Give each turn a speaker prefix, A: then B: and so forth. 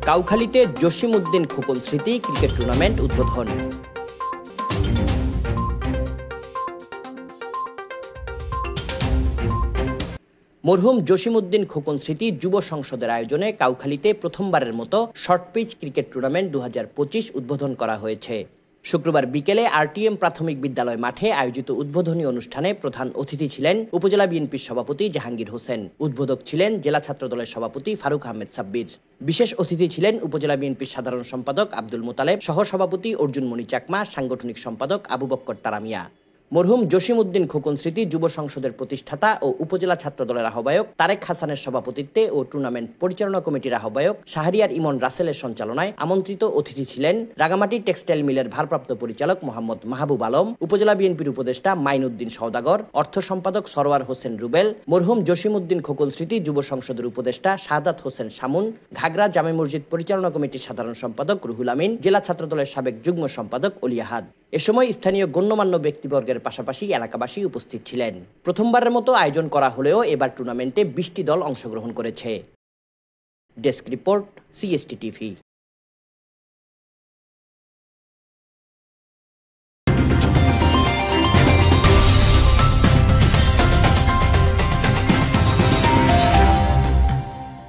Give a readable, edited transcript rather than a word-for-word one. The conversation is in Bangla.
A: কাউখালীতে জসিমউদ্দিন খোকন স্মৃতি ক্রিকেট টুর্নামেন্ট উদ্বোধন। মরহুম জসিমউদ্দিন খোকন স্মৃতি যুব সংসদের আয়োজনে কাউখালীতে প্রথমবারের মতো শর্ট পিচ ক্রিকেট টুর্নামেন্ট 2025 উদ্বোধন করা হয়েছে। শুক্রবার বিকেলে আরটিএম প্রাথমিক বিদ্যালয় মাঠে আয়োজিত উদ্বোধনী অনুষ্ঠানে প্রধান অতিথি ছিলেন উপজেলা বিএনপির সভাপতি জাহাঙ্গীর হোসেন। উদ্বোধক ছিলেন জেলা ছাত্রদলের সভাপতি ফারুক আহমেদ সাব্বির। বিশেষ অতিথি ছিলেন উপজেলা বিএনপির সাধারণ সম্পাদক আব্দুল মোতালেব, সহ সভাপতি অর্জুন মনি চাকমা, সাংগঠনিক সম্পাদক আবু বক্কর তারামিয়া। মরহুম জসিমউদ্দিন খোকন স্মৃতি যুব সংসদের প্রতিষ্ঠাতা ও উপজেলা ছাত্রদলের আহ্বায়ক তারেক হাসানের সভাপতিত্বে ও টুর্নামেন্ট পরিচালনা কমিটির আহ্বায়ক শাহরিয়ার ইমন রাসেলের সঞ্চালনায় আমন্ত্রিত অতিথি ছিলেন রাঙামাটি টেক্সটাইল মিলের ভারপ্রাপ্ত পরিচালক মোহাম্মদ মাহবুব আলম, উপজেলা বিএনপির উপদেষ্টা মাইনুদ্দিন সওদাগর, অর্থ সম্পাদক সরোয়ার হোসেন রুবেল, মরহুম জসিমউদ্দিন খোকন স্মৃতি যুব সংসদের উপদেষ্টা শাহাদাত হোসেন শামুন, ঘাগড়া জামে মসজিদ পরিচালনা কমিটির সাধারণ সম্পাদক রুহুল আমিন, জেলা ছাত্রদলের সাবেক যুগ্ম সম্পাদক অলিয়াহাদ। এ সময় স্থানীয় গণ্যমান্য ব্যক্তিবর্গের পাশাপাশি এলাকাবাসী উপস্থিত ছিলেন। প্রথমবারের মতো আয়োজন করা হলেও এবার টুর্নামেন্টে 20টি দল অংশগ্রহণ করেছে। Desk report, CST TV.